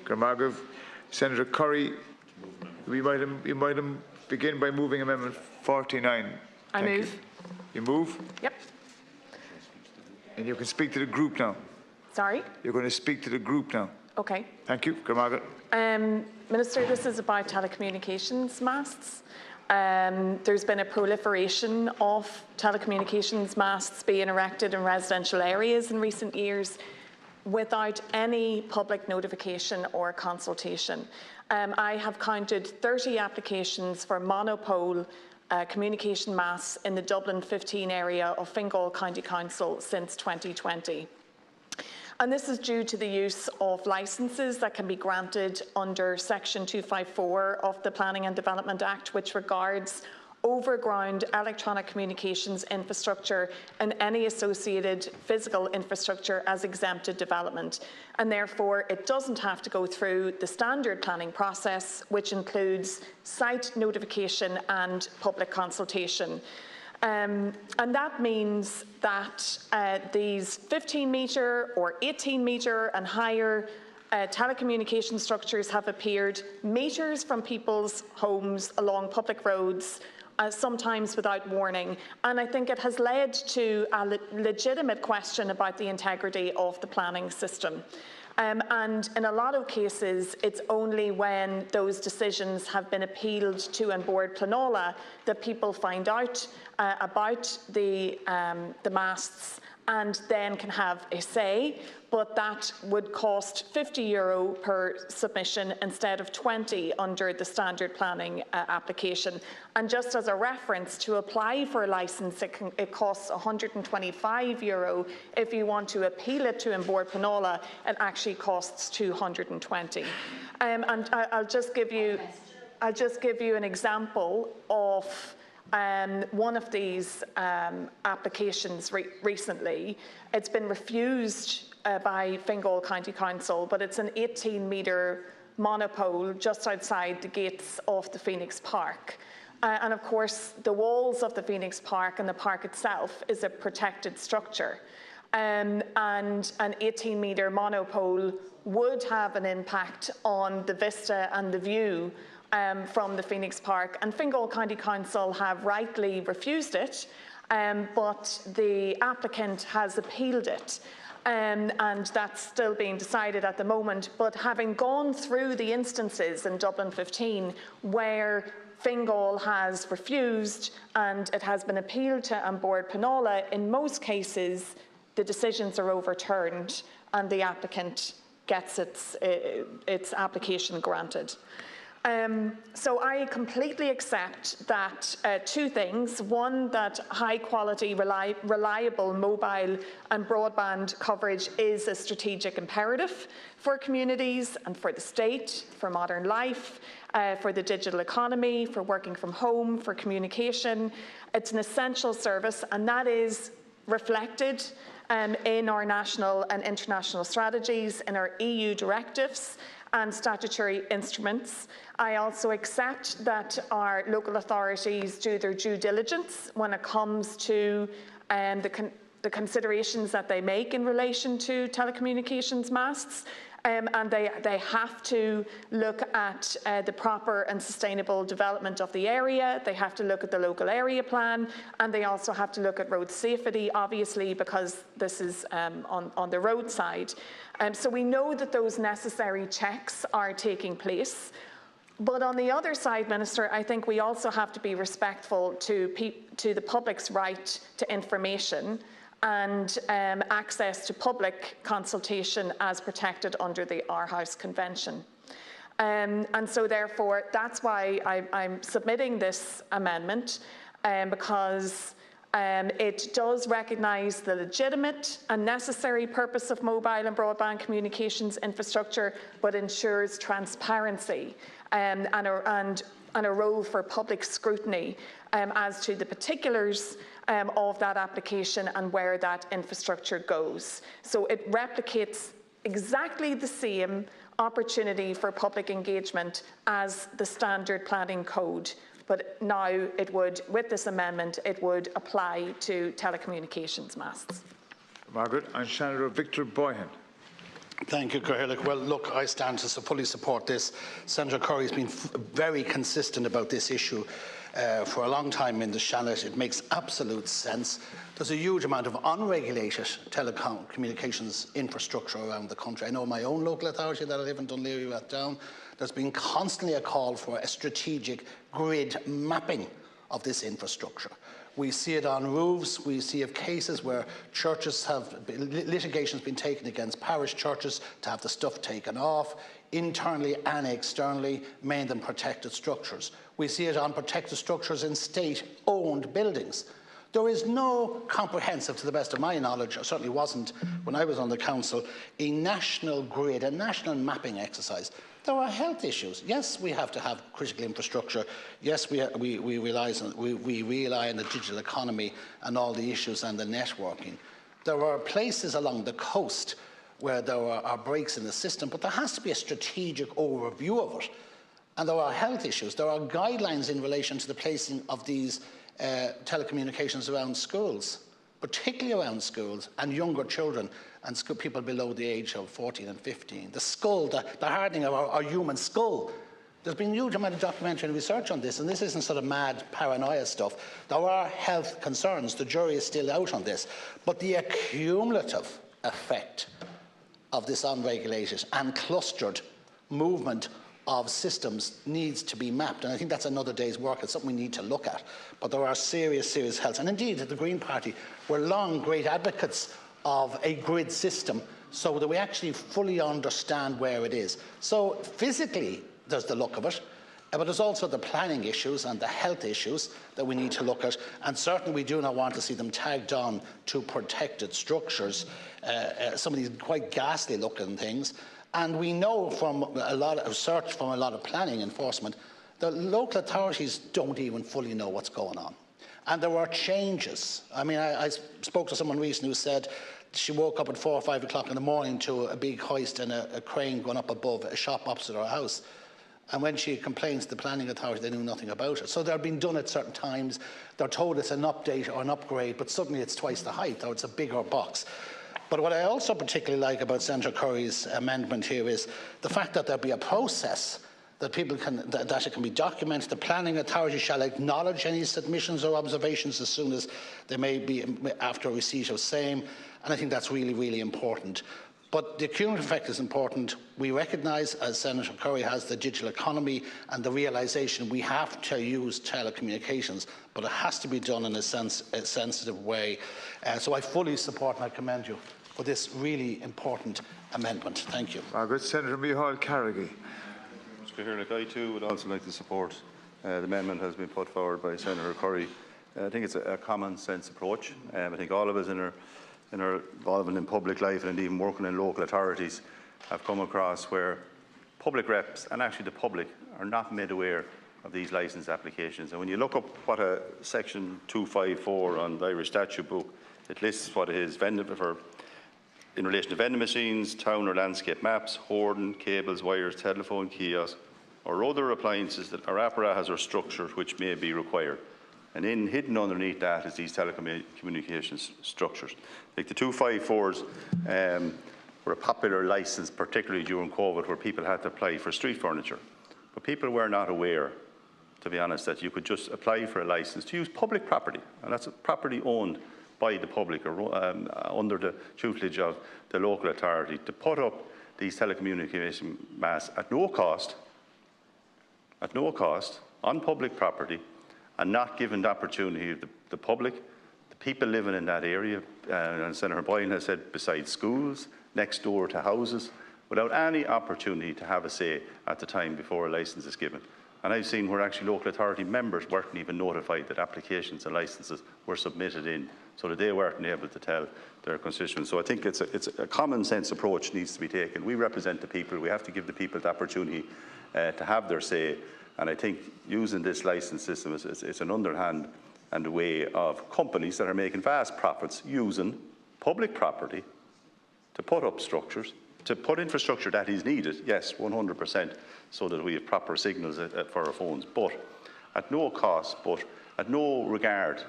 Gramargov. Senator Curry, you might begin by moving Amendment 49. I move. You move? Yep. And you can speak to the group now. Sorry? You're going to speak to the group now. Okay. Thank you. Gramargov. Minister, this is about telecommunications masts. There's been a proliferation of telecommunications masts being erected in residential areas in recent years without any public notification or consultation. I have counted 30 applications for monopole communication masts in the Dublin 15 area of Fingal County Council since 2020. And this is due to the use of licences that can be granted under Section 254 of the Planning and Development Act, which regards overground electronic communications infrastructure and any associated physical infrastructure as exempted development. And therefore, it doesn't have to go through the standard planning process, which includes site notification and public consultation. And that means that these 15-metre or 18-metre and higher telecommunication structures have appeared metres from people's homes along public roads, sometimes without warning. And I think it has led to a legitimate question about the integrity of the planning system. And in a lot of cases, it's only when those decisions have been appealed to An Bord Pleanála that people find out about the masts and then can have a say, but that would cost €50 per submission instead of 20 under the standard planning application. And just as a reference, to apply for a licence, it costs €125. If you want to appeal it to An Bord Pleanála, it actually costs 220. And I'll just give you an example of one of these applications recently. It's been refused by Fingal County Council, but it's an 18-metre monopole just outside the gates of the Phoenix Park. And of course, the walls of the Phoenix Park and the park itself is a protected structure. And an 18-metre monopole would have an impact on the vista and the view from the Phoenix Park, and Fingal County Council have rightly refused it, but the applicant has appealed it. And that's still being decided at the moment. But having gone through the instances in Dublin 15 where Fingal has refused and it has been appealed to An Bord Pleanála, in most cases the decisions are overturned and the applicant gets its application granted. So I completely accept that two things. One, that high quality, reliable mobile and broadband coverage is a strategic imperative for communities and for the state, for modern life, for the digital economy, for working from home, for communication. It's an essential service, and that is reflected in our national and international strategies, in our EU directives and statutory instruments. I also accept that our local authorities do their due diligence when it comes to the considerations that they make in relation to telecommunications masts. And they have to look at the proper and sustainable development of the area. They have to look at the local area plan, and they also have to look at road safety, obviously, because this is on the roadside. So we know that those necessary checks are taking place. But on the other side, Minister, I think we also have to be respectful to the public's right to information and access to public consultation as protected under the Aarhus Convention. And so therefore, that's why I'm submitting this amendment, because it does recognise the legitimate and necessary purpose of mobile and broadband communications infrastructure, but ensures transparency and a role for public scrutiny as to the particulars of that application and where that infrastructure goes. So it replicates exactly the same opportunity for public engagement as the standard planning code. But now it would, with this amendment, it would apply to telecommunications masts. Margaret, and Senator Victor Boyhan. Thank you, Cathaoirleach. Well, look, I stand to fully support this. Senator Curry has been very consistent about this issue for a long time in the Shannon. It makes absolute sense. There's a huge amount of unregulated telecom communications infrastructure around the country. I know my own local authority that I live in, Dunleary, Rathdown, there's been constantly a call for a strategic grid mapping of this infrastructure. We see it on roofs. We see of cases where churches litigation has been taken against parish churches to have the stuff taken off, internally and externally, made them protected structures. We see it on protected structures in state-owned buildings. There is no comprehensive, to the best of my knowledge, or certainly wasn't when I was on the council, a national grid, a national mapping exercise. There are health issues. Yes, we have to have critical infrastructure. Yes, we rely on the digital economy and all the issues and the networking. There are places along the coast where there are breaks in the system, but there has to be a strategic overview of it. And there are health issues. There are guidelines in relation to the placing of these telecommunications around schools, particularly around schools and younger children and people below the age of 14 and 15. The skull, the hardening of our human skull. There's been a huge amount of documentary and research on this, and this isn't sort of mad paranoia stuff. There are health concerns. The jury is still out on this. But the accumulative effect of this unregulated and clustered movement of systems needs to be mapped, and I think that's another day's work. It's something we need to look at. But there are serious health, and indeed the Green Party were long great advocates of a grid system so that we actually fully understand where it is. So physically there's the look of it, but there's also the planning issues and the health issues that we need to look at, and certainly we do not want to see them tagged on to protected structures, some of these quite ghastly looking things. And we know from a lot of research, from a lot of planning enforcement, that local authorities don't even fully know what's going on. And there are changes. I mean, I spoke to someone recently who said she woke up at 4 or 5 o'clock in the morning to a big hoist and a crane going up above a shop opposite her house. And when she complains to the planning authority, they knew nothing about it. So they're being done at certain times. They're told it's an update or an upgrade, but suddenly it's twice the height, or it's a bigger box. But what I also particularly like about Senator Curry's amendment here is the fact that there be a process that people can, that it can be documented. The planning authority shall acknowledge any submissions or observations as soon as they may be after receipt of same. And I think that's really, really important. But the cumulative effect is important. We recognise, as Senator Curry has, the digital economy and the realisation we have to use telecommunications, but it has to be done in a sensitive way. So I fully support and I commend you for this really important amendment. Thank you. Good. Senator Micheál Carrigy. I too would also like to support the amendment that has been put forward by Senator Curry. I think it's a common sense approach. I think all of us in our involvement in public life and even working in local authorities have come across where public reps and actually the public are not made aware of these licence applications. And when you look up what a section 254 on the Irish statute book, it lists what it is in relation to vending machines, town or landscape maps, hoarding, cables, wires, telephone, kiosks, or other appliances that are apparatus or structures which may be required. And hidden underneath that is these telecommunications structures. Like the 254s were a popular licence, particularly during COVID, where people had to apply for street furniture. But people were not aware, to be honest, that you could just apply for a licence to use public property, and that's a property owned by the public or under the tutelage of the local authority, to put up these telecommunication masts at no cost on public property, and not given the opportunity of the public, the people living in that area, and Senator Boylan has said, besides schools, next door to houses, without any opportunity to have a say at the time before a licence is given. And I've seen where actually local authority members weren't even notified that applications and licences were submitted in, so that they weren't able to tell their constituents. So I think it's a common sense approach needs to be taken. We represent the people. We have to give the people the opportunity to have their say. And I think using this licence system is an underhand and a way of companies that are making vast profits using public property to put up structures, to put infrastructure that is needed, yes, 100%, so that we have proper signals for our phones, but at no cost, but at no regard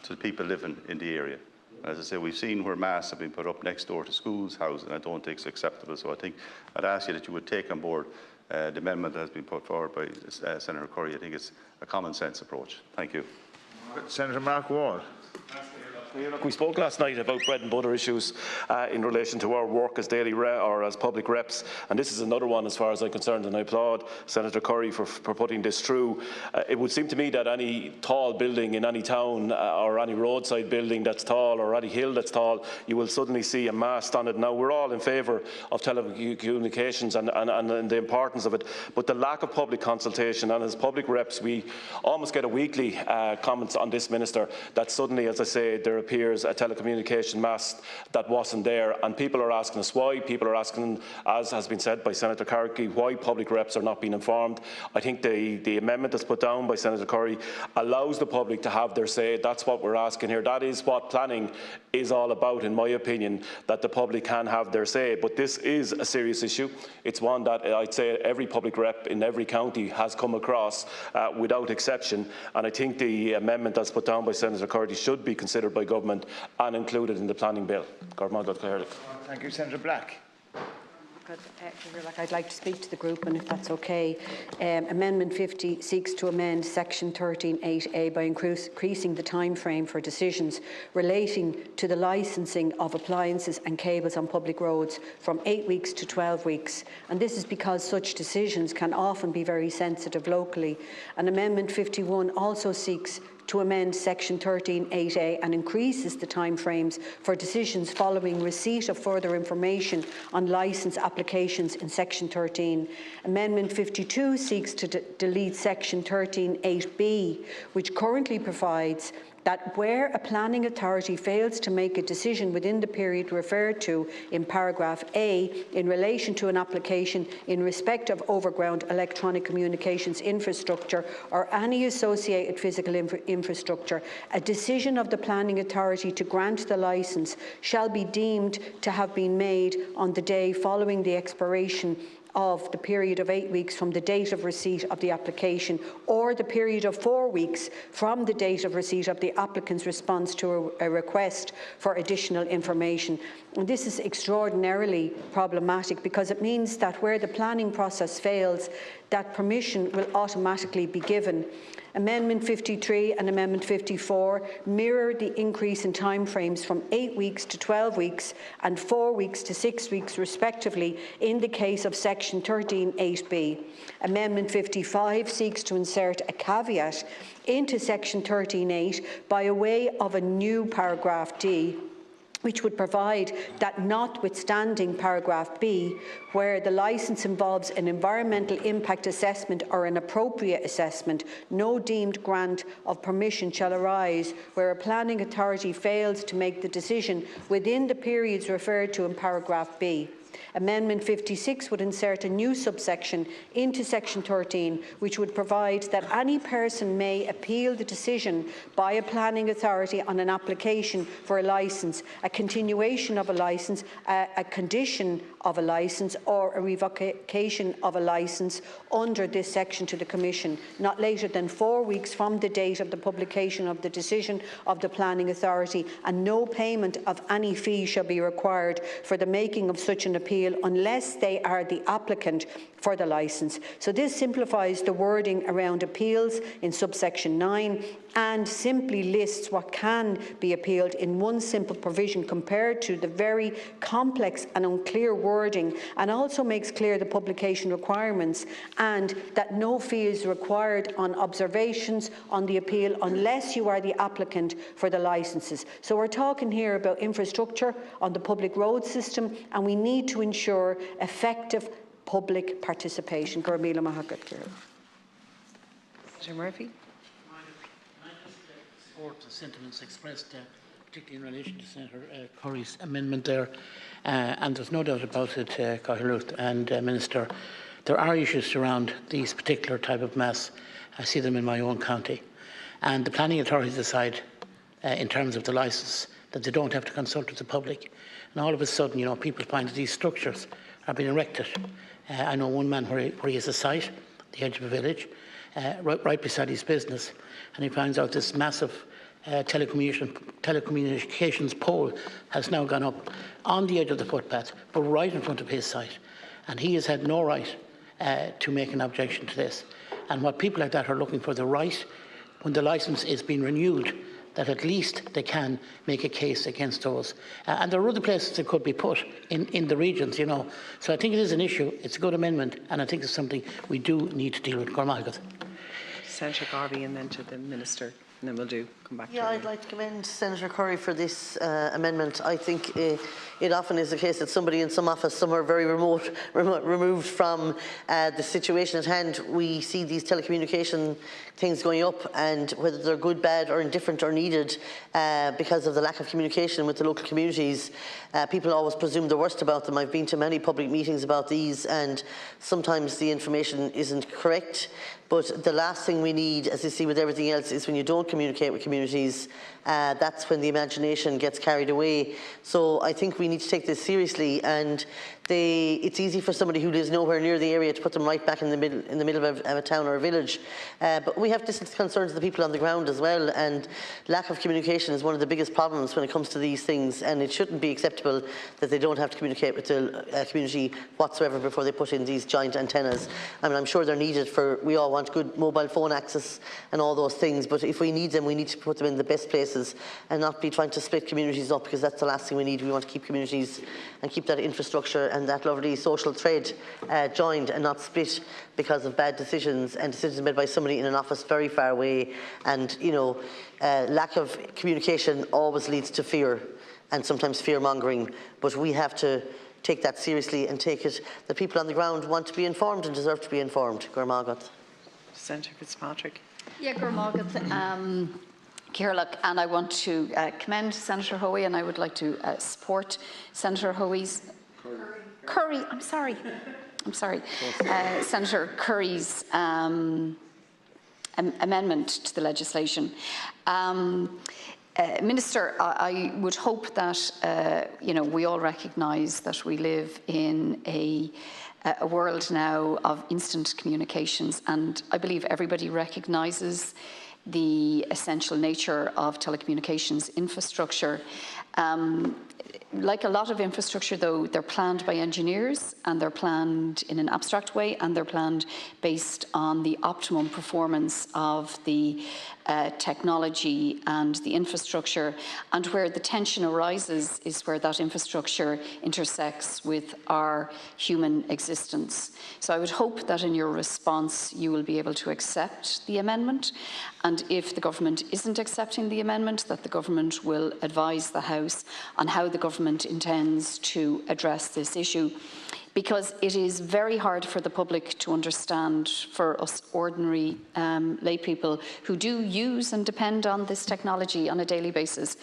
to the people living in the area. As I say, we've seen where masts have been put up next door to schools, houses, and I don't think it's acceptable. So I think I'd ask you that you would take on board the amendment that has been put forward by Senator Curry. I think it's a common sense approach. Thank you. Senator Mark Wall. We spoke last night about bread and butter issues in relation to our work as daily or as public reps, and this is another one as far as I'm concerned, and I applaud Senator Curry for putting this through. It would seem to me that any tall building in any town or any roadside building that's tall or any hill that's tall, you will suddenly see a mast on it. Now, we're all in favour of telecommunications and the importance of it, but the lack of public consultation, and as public reps we almost get a weekly comments on this, Minister, that suddenly, as I say, there appears a telecommunication mast that wasn't there, and people are asking us why. People are asking, as has been said by Senator Carrickey, why public reps are not being informed. I think the amendment that's put down by Senator Curry allows the public to have their say. That's what we're asking here. That is what planning is all about, in my opinion, that the public can have their say. But this is a serious issue. It's one that I'd say every public rep in every county has come across without exception, and I think the amendment that's put down by Senator Curry should be considered by government and included in the planning bill. Thank you, Senator Black. I'd like to speak to the group, and if that's okay. Amendment 50 seeks to amend Section 13(8)A by increasing the time frame for decisions relating to the licensing of appliances and cables on public roads from 8 weeks to 12 weeks. And this is because such decisions can often be very sensitive locally. And Amendment 51 also seeks to amend Section 13(8)A and increases the timeframes for decisions following receipt of further information on licence applications in Section 13. Amendment 52 seeks to delete Section 13(8)B, which currently provides that where a planning authority fails to make a decision within the period referred to in paragraph A in relation to an application in respect of overground electronic communications infrastructure or any associated physical infrastructure, a decision of the planning authority to grant the licence shall be deemed to have been made on the day following the expiration of the period of 8 weeks from the date of receipt of the application, or the period of 4 weeks from the date of receipt of the applicant's response to a request for additional information. And this is extraordinarily problematic because it means that where the planning process fails, that permission will automatically be given. Amendment 53 and Amendment 54 mirror the increase in timeframes from 8 weeks to 12 weeks and 4 weeks to 6 weeks respectively in the case of Section 13(8)B. Amendment 55 seeks to insert a caveat into Section 13(8) by way of a new paragraph D, which would provide that notwithstanding paragraph B, where the licence involves an environmental impact assessment or an appropriate assessment, no deemed grant of permission shall arise where a planning authority fails to make the decision within the periods referred to in paragraph B. Amendment 56 would insert a new subsection into Section 13, which would provide that any person may appeal the decision by a planning authority on an application for a licence, a continuation of a licence, a condition of a licence or a revocation of a licence under this section to the Commission, not later than 4 weeks from the date of the publication of the decision of the planning authority, and no payment of any fee shall be required for the making of such an appeal unless they are the applicant for the licence. So this simplifies the wording around appeals in subsection 9 and simply lists what can be appealed in one simple provision compared to the very complex and unclear wording, and also makes clear the publication requirements and that no fee is required on observations on the appeal unless you are the applicant for the licences. So we're talking here about infrastructure on the public road system, and we need to ensure effective public participation. Mr. Murphy. I support the sentiments expressed, particularly in relation to Senator Curry's amendment there. And there's no doubt about it, Catherine and Minister, there are issues around these particular type of masts. I see them in my own county. And the planning authorities decide, in terms of the licence, that they don't have to consult with the public. And all of a sudden, you know, people find that these structures are being erected. I know one man where he has a site, the edge of a village, right beside his business, and he finds out this massive telecommunications pole has now gone up on the edge of the footpath, but right in front of his site. And he has had no right to make an objection to this. And what people like that are looking for, the right, when the licence is being renewed, that at least they can make a case against those. And there are other places that could be put in the regions, you know. So I think it is an issue. It's a good amendment, and I think it's something we do need to deal with. Cormac. Senator Garvey, and then to the Minister, and then we'll come back to Yeah, I'd like to commend Senator Curry for this amendment. I think it often is the case that somebody in some office somewhere very removed from the situation at hand, we see these telecommunication things going up, and whether they're good, bad or indifferent or needed because of the lack of communication with the local communities, people always presume the worst about them. I've been to many public meetings about these, and sometimes the information isn't correct. But the last thing we need, as you see with everything else, is when you don't communicate with communities, that's when the imagination gets carried away. So I think we need to take this seriously, and it's easy for somebody who lives nowhere near the area to put them right back in the middle of a town or a village. But we have distant concerns of the people on the ground as well, and lack of communication is one of the biggest problems when it comes to these things, and it shouldn't be acceptable that they don't have to communicate with the community whatsoever before they put in these giant antennas. I mean, I'm sure they're needed for, we all want good mobile phone access and all those things, but if we need them, we need to put them in the best places and not be trying to split communities up, because that's the last thing we need. We want to keep communities and keep that infrastructure and that lovely social thread joined and not split because of bad decisions and decisions made by somebody in an office very far away. And, you know, lack of communication always leads to fear and sometimes fear-mongering, but we have to take that seriously and take it that people on the ground want to be informed and deserve to be informed. Gormagat. Senator Fitzpatrick. Yeah, Gormagat. Ciarán, and I want to commend Senator Hoey, and I would like to support Senator Hoey's Curry. I'm sorry. Senator Curry's amendment to the legislation. Minister, I would hope that we all recognise that we live in a world now of instant communications, and I believe everybody recognises the essential nature of telecommunications infrastructure. Like a lot of infrastructure, though, they're planned by engineers, and they're planned in an abstract way, and they're planned based on the optimum performance of the technology and the infrastructure. And where the tension arises is where that infrastructure intersects with our human existence. So I would hope that in your response you will be able to accept the amendment, and if the government isn't accepting the amendment, that the government will advise the House on how the government intends to address this issue, because it is very hard for the public to understand, for us ordinary lay people who do use and depend on this technology on a daily basis,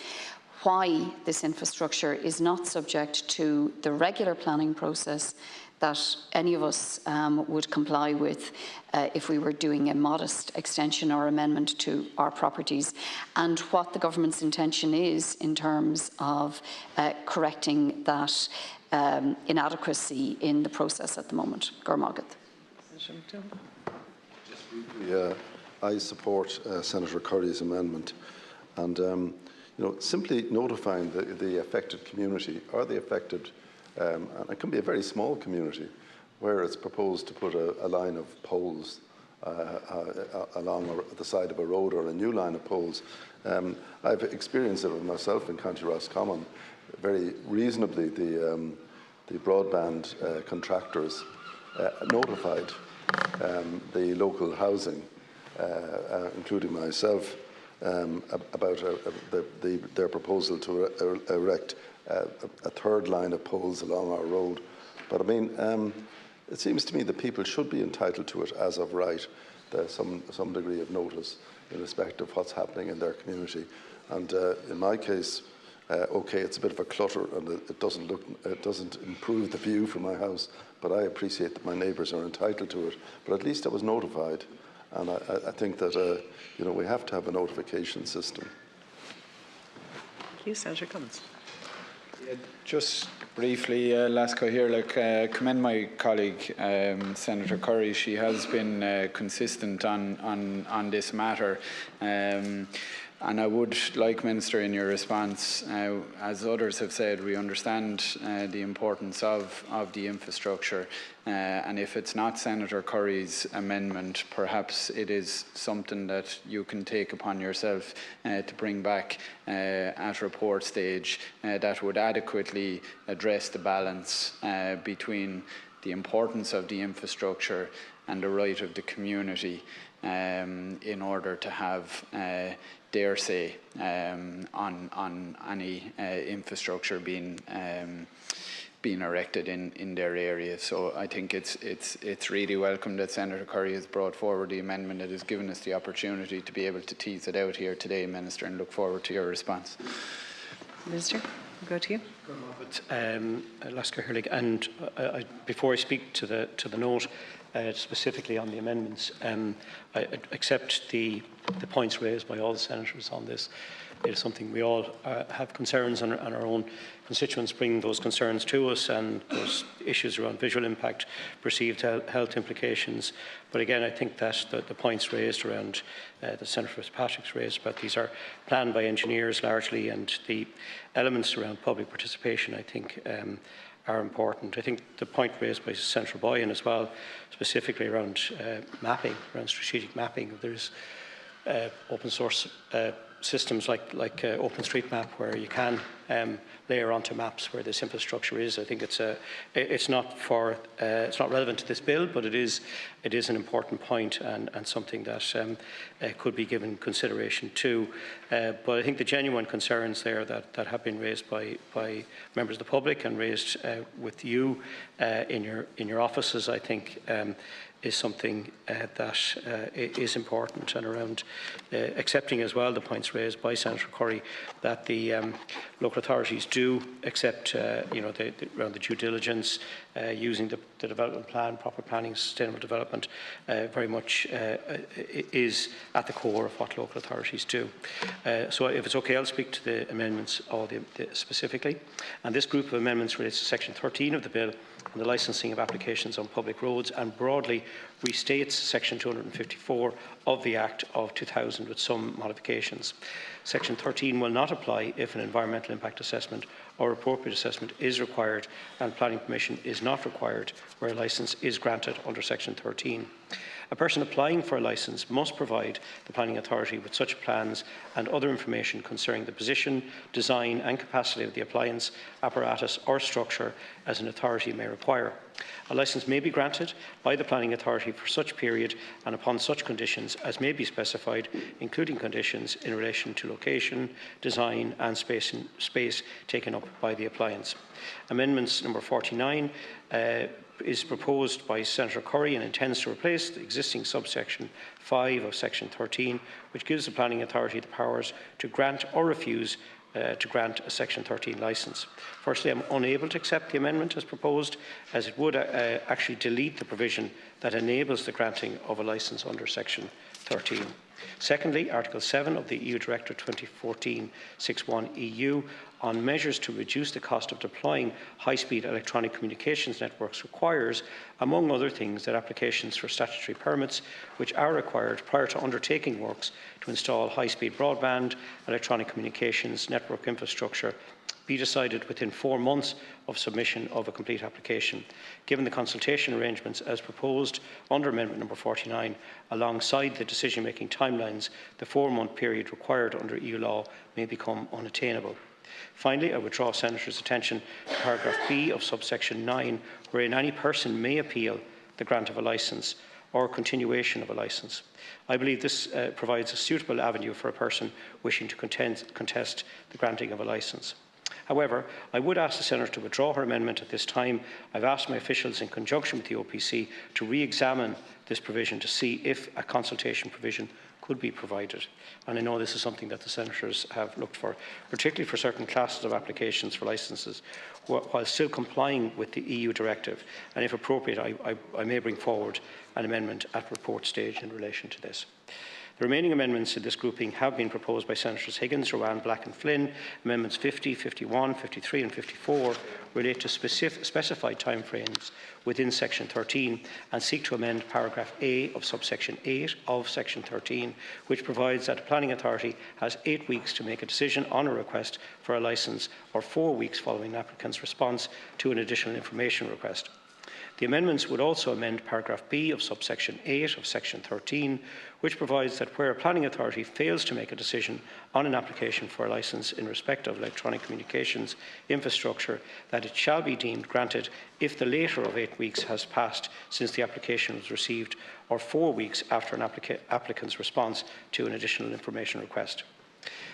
why this infrastructure is not subject to the regular planning process that any of us would comply with if we were doing a modest extension or amendment to our properties, and what the government's intention is in terms of correcting that inadequacy in the process at the moment. Gormagat. I support Senator Curry's amendment, and simply notifying the affected community or the affected, and it can be a very small community, where it's proposed to put a line of poles along the side of a road, or a new line of poles. I've experienced it myself in County Roscommon. Very reasonably, the broadband contractors notified the local housing, including myself, about their proposal to erect a third line of poles along our road. But I mean, it seems to me that people should be entitled to it as of right. There's some degree of notice in respect of what's happening in their community. And in my case, okay, it's a bit of a clutter, and it doesn't improve the view from my house. But I appreciate that my neighbours are entitled to it. But at least I was notified, and I think that we have to have a notification system. Thank you, Senator Cummins. Yeah, just briefly, Lasco here, commend my colleague, Senator Curry. She has been consistent on this matter. And I would like, Minister, in your response, as others have said, we understand the importance of the infrastructure. And if it's not Senator Curry's amendment, perhaps it is something that you can take upon yourself to bring back at report stage that would adequately address the balance between the importance of the infrastructure and the right of the community in order to have their say on any infrastructure being erected in their area. So I think it's really welcome that Senator Curry has brought forward the amendment that has given us the opportunity to be able to tease it out here today, Minister, and look forward to your response. Minister, we'll go to you. Lasker Hirlig, and before I speak to the note specifically on the amendments, I accept the points raised by all the senators on this. It is something we all have concerns, and our own constituents bring those concerns to us, and those issues around visual impact, perceived health implications. But again, I think that the points raised around that Senator Fitzpatrick's raised about these are planned by engineers largely, and the elements around public participation, I think, are important. I think the point raised by Senator Boyan as well, specifically around mapping, around strategic mapping. There's open source systems like OpenStreetMap, where you can layer onto maps where this infrastructure is. I think it's not relevant to this bill, but it is an important point and something that could be given consideration to. But I think the genuine concerns there that have been raised by members of the public and raised with you in your offices, I think, is something that is important, and around accepting as well the points raised by Senator Curry that the local authorities do accept, around the due diligence, using the development plan, proper planning, sustainable development, very much is at the core of what local authorities do. So if it's okay, I'll speak to the amendments specifically. And this group of amendments relates to Section 13 of the bill on the licensing of applications on public roads, and broadly restates Section 254 of the Act of 2000 with some modifications. Section 13 will not apply if an environmental impact assessment or appropriate assessment is required and planning permission is not required where a licence is granted under Section 13. A person applying for a licence must provide the planning authority with such plans and other information concerning the position, design and capacity of the appliance, apparatus or structure as an authority may require. A licence may be granted by the planning authority for such period and upon such conditions as may be specified, including conditions in relation to location, design and space taken up by the appliance. Amendments number 49 is proposed by Senator Curry and intends to replace the existing subsection 5 of Section 13, which gives the planning authority the powers to grant or refuse to grant a Section 13 licence. Firstly, I'm unable to accept the amendment as proposed, as it would actually delete the provision that enables the granting of a licence under Section 13. Secondly, Article 7 of the EU Directive 2014/61/EU on measures to reduce the cost of deploying high-speed electronic communications networks requires, among other things, that applications for statutory permits, which are required prior to undertaking works to install high-speed broadband, electronic communications network infrastructure, be decided within 4 months of submission of a complete application. Given the consultation arrangements as proposed under Amendment number 49, alongside the decision-making timelines, the 4-month period required under EU law may become unattainable. Finally, I would draw Senators' attention to paragraph B of subsection 9, wherein any person may appeal the grant of a licence or continuation of a licence. I believe this provides a suitable avenue for a person wishing to contest the granting of a licence. However, I would ask the Senator to withdraw her amendment at this time. I've asked my officials in conjunction with the OPC to re-examine this provision to see if a consultation provision could be provided. And I know this is something that the Senators have looked for, particularly for certain classes of applications for licences, while still complying with the EU directive. And if appropriate, I may bring forward an amendment at report stage in relation to this. The remaining amendments in this grouping have been proposed by Senators Higgins, Rowan, Black and Flynn. Amendments 50, 51, 53 and 54 relate to specified timeframes within Section 13 and seek to amend paragraph A of subsection 8 of Section 13, which provides that a planning authority has 8 weeks to make a decision on a request for a licence or 4 weeks following an applicant's response to an additional information request. The amendments would also amend paragraph B of subsection 8 of Section 13, which provides that where a planning authority fails to make a decision on an application for a licence in respect of electronic communications infrastructure, that it shall be deemed granted if the later of 8 weeks has passed since the application was received or 4 weeks after an applicant's response to an additional information request.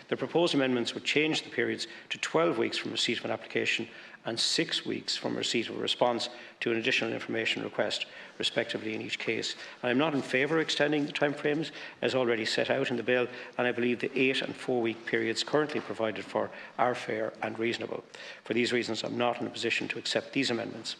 The proposed amendments would change the periods to 12 weeks from receipt of an application and 6 weeks from receipt of a response to an additional information request, respectively, in each case. I am not in favour of extending the timeframes as already set out in the bill, and I believe the 8 and 4 week periods currently provided for are fair and reasonable. For these reasons, I am not in a position to accept these amendments.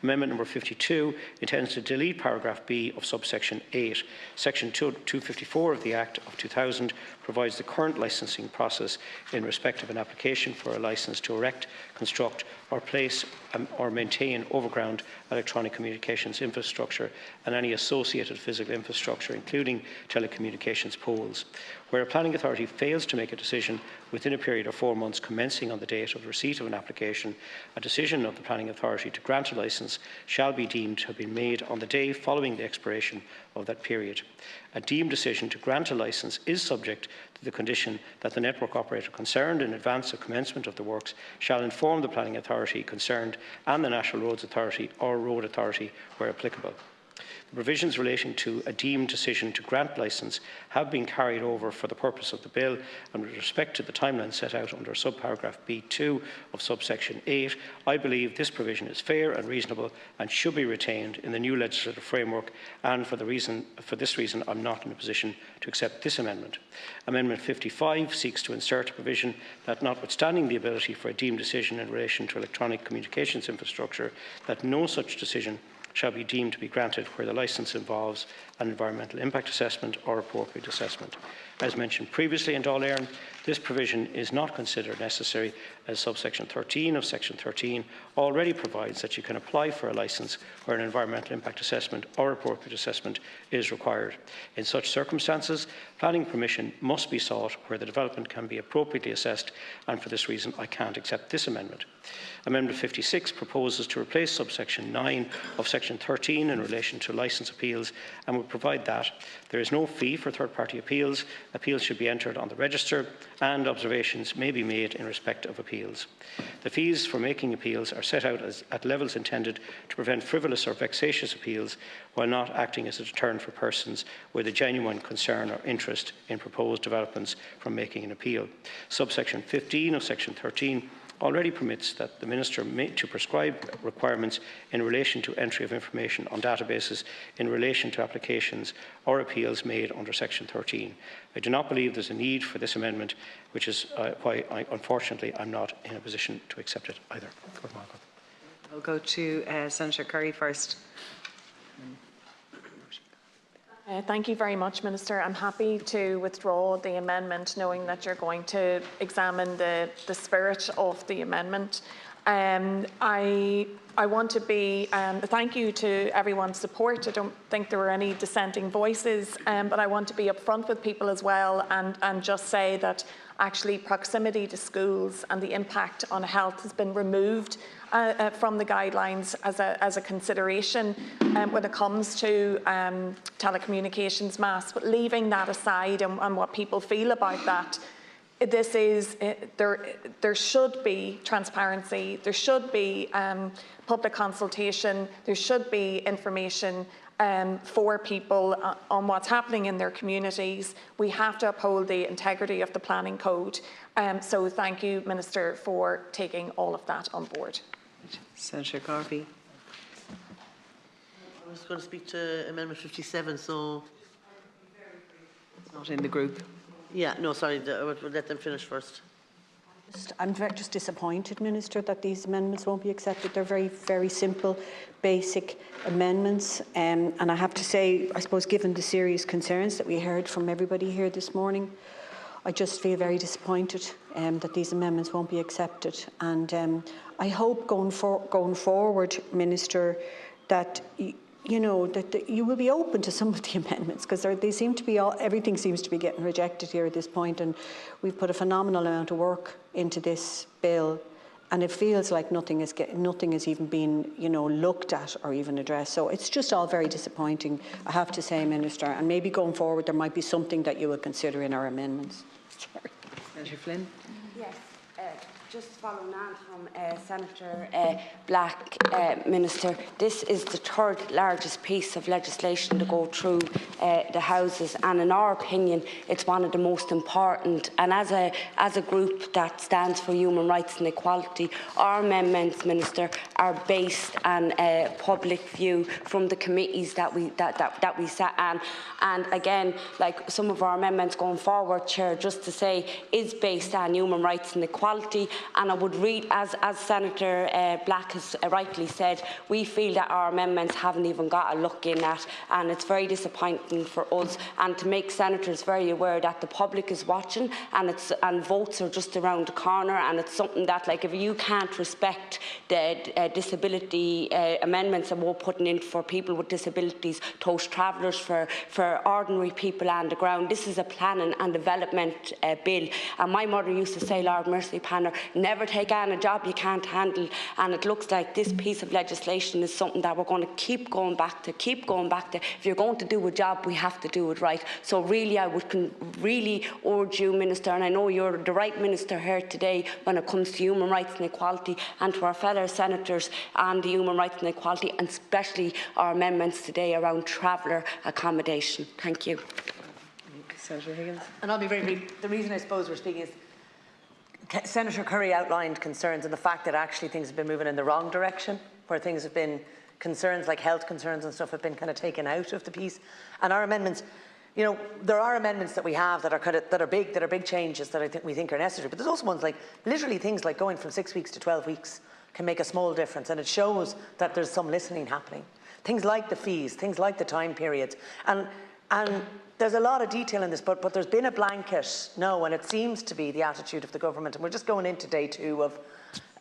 Amendment number 52 intends to delete paragraph B of subsection 8. Section 254 of the Act of 2000 provides the current licensing process in respect of an application for a licence to erect, construct or place or maintain overground electronic communications infrastructure and any associated physical infrastructure, including telecommunications poles. Where a planning authority fails to make a decision within a period of 4 months commencing on the date of receipt of an application, a decision of the planning authority to grant a licence shall be deemed to have been made on the day following the expiration of that period. A deemed decision to grant a licence is subject to the condition that the network operator concerned in advance of commencement of the works shall inform the planning authority concerned and the National Roads Authority or Road Authority where applicable. The provisions relating to a deemed decision to grant licence have been carried over for the purpose of the bill, and with respect to the timeline set out under subparagraph B2 of subsection 8, I believe this provision is fair and reasonable and should be retained in the new legislative framework, and for this reason I am not in a position to accept this amendment. Amendment 55 seeks to insert a provision that, notwithstanding the ability for a deemed decision in relation to electronic communications infrastructure, that no such decision shall be deemed to be granted where the licence involves an environmental impact assessment or appropriate assessment. As mentioned previously in Dáil Éireann, this provision is not considered necessary as subsection 13 of section 13 already provides that you can apply for a licence where an environmental impact assessment or appropriate assessment is required. In such circumstances, planning permission must be sought where the development can be appropriately assessed, and for this reason I can't accept this amendment. Amendment 56 proposes to replace subsection 9 of section 13 in relation to licence appeals and would provide that there is no fee for third-party appeals. Appeals should be entered on the register and observations may be made in respect of appeals. The fees for making appeals are set out at levels intended to prevent frivolous or vexatious appeals while not acting as a deterrent for persons with a genuine concern or interest in proposed developments from making an appeal. Subsection 15 of section 13 already permits that the Minister to prescribe requirements in relation to entry of information on databases in relation to applications or appeals made under Section 13. I do not believe there is a need for this amendment, which is why, unfortunately, I am not in a position to accept it either. I'll go to Senator Curry first. Thank you very much, Minister. I'm happy to withdraw the amendment, knowing that you're going to examine the spirit of the amendment. I want to be, thank you to everyone's support. I don't think there were any dissenting voices, but I want to be upfront with people as well and just say that actually proximity to schools and the impact on health has been removed from the guidelines as a consideration when it comes to telecommunications masts. But leaving that aside and what people feel about that, this is there should be transparency, there should be public consultation, there should be information for people on what's happening in their communities. We have to uphold the integrity of the planning code. So thank you, Minister, for taking all of that on board. Senator Garvey. I was going to speak to Amendment 57, so... It's not in the group. Yeah, no, sorry, we'll let them finish first. I'm just disappointed, Minister, that these amendments won't be accepted. They're very, very simple, basic amendments. And I have to say, I suppose, given the serious concerns that we heard from everybody here this morning, I just feel very disappointed that these amendments won't be accepted. And I hope going forward, Minister, that you know, that you will be open to some of the amendments, because they seem to be everything seems to be getting rejected here at this point, and we've put a phenomenal amount of work into this bill, and it feels like nothing has even been, you know, looked at or even addressed. So it's just all very disappointing, I have to say, Minister. And maybe going forward there might be something that you will consider in our amendments. Sorry. Senator Flynn. Yes. Just following on from Senator Black, Minister, this is the third largest piece of legislation to go through the Houses, and in our opinion it's one of the most important. And as a group that stands for human rights and equality, our amendments, Minister, are based on public view from the committees that we sat on. And again, like some of our amendments going forward, Chair, just to say, is based on human rights and equality. And I would read, as Senator Black has rightly said, we feel that our amendments haven't even got a look in at, and it's very disappointing for us, and to make senators very aware that the public is watching, and votes are just around the corner, and it's something that, like, if you can't respect the disability amendments that we're putting in for people with disabilities, those travellers, for ordinary people on the ground, this is a planning and development bill. And my mother used to say, Lord mercy upon her, never take on a job you can't handle, and it looks like this piece of legislation is something that we're going to keep going back to. If you're going to do a job, we have to do it right. So really, I would really urge you, Minister, and I know you're the right Minister here today when it comes to human rights and equality, and to our fellow senators on the human rights and equality, and especially our amendments today around traveller accommodation. Thank you. Senator Higgins. And I'll be very brief. The reason I suppose we're speaking is Senator Curry outlined concerns and the fact that actually things have been moving in the wrong direction, where things have been concerns like health concerns and stuff have been kind of taken out of the piece. And our amendments, you know, there are amendments that we have that are big changes that we think are necessary. But there's also ones like literally things like going from 6 weeks to 12 weeks can make a small difference, and it shows that there's some listening happening. Things like the fees, things like the time periods, and there's a lot of detail in this, but there's been a blanket no, and it seems to be the attitude of the government, and we're just going into day 2 of,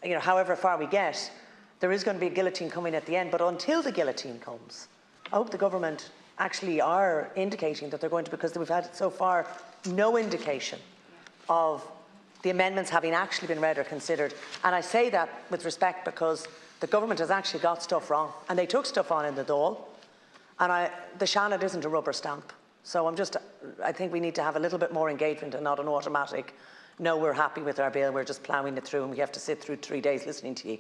you know, however far we get, there is going to be a guillotine coming at the end. But until the guillotine comes, I hope the government actually are indicating that they're going to, because we've had so far no indication of the amendments having actually been read or considered. And I say that with respect because the government has actually got stuff wrong, and they took stuff on in the Dáil, and the Seanad isn't a rubber stamp. So I think we need to have a little bit more engagement and not an automatic, no, we're happy with our bill, we're just ploughing it through and we have to sit through 3 days listening to you.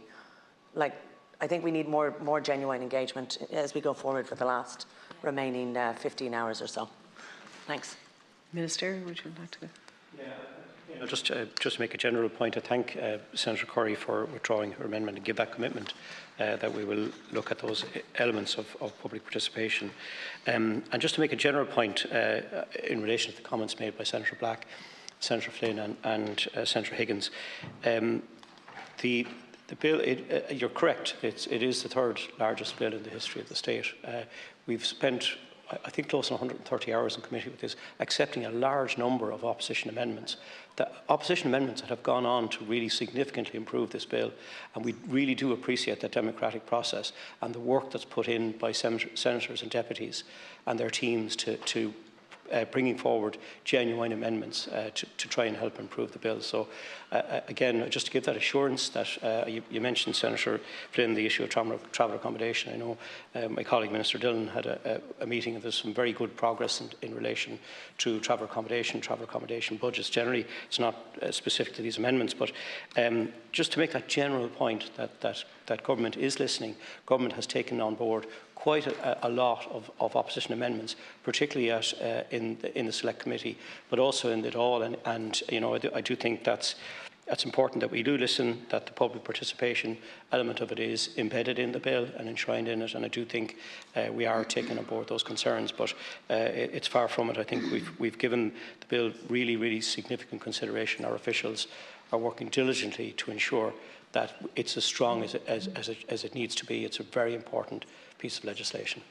Like, I think we need more genuine engagement as we go forward for the last remaining 15 hours or so. Thanks. Minister, would you like to go? Yeah, just to make a general point, I thank Senator Curry for withdrawing her amendment and give that commitment that we will look at those elements of public participation. And just to make a general point in relation to the comments made by Senator Black, Senator Flynn and Senator Higgins, the bill, you're correct, it is the third largest bill in the history of the state. We've spent, I think, close to 130 hours in committee with this, accepting a large number of opposition amendments. The opposition amendments that have gone on to really significantly improve this bill, and we really do appreciate that democratic process and the work that's put in by senators and deputies and their teams to bringing forward genuine amendments to try and help improve the bill. So again, just to give that assurance that you mentioned, Senator Flynn, the issue of travel accommodation. I know my colleague Minister Dillon had a meeting, and there's some very good progress in relation to travel accommodation budgets. Generally, it's not specific to these amendments, but just to make that general point that government is listening, government has taken on board quite a lot of opposition amendments, particularly in the Select Committee, but also in the Dáil. And you know, I do think that's important that we do listen, that the public participation element of it is embedded in the bill and enshrined in it. And I do think we are taking on board those concerns, but it's far from it. I think we've given the bill really, really significant consideration. Our officials are working diligently to ensure that it's as strong as it needs to be. It's a very important piece of legislation.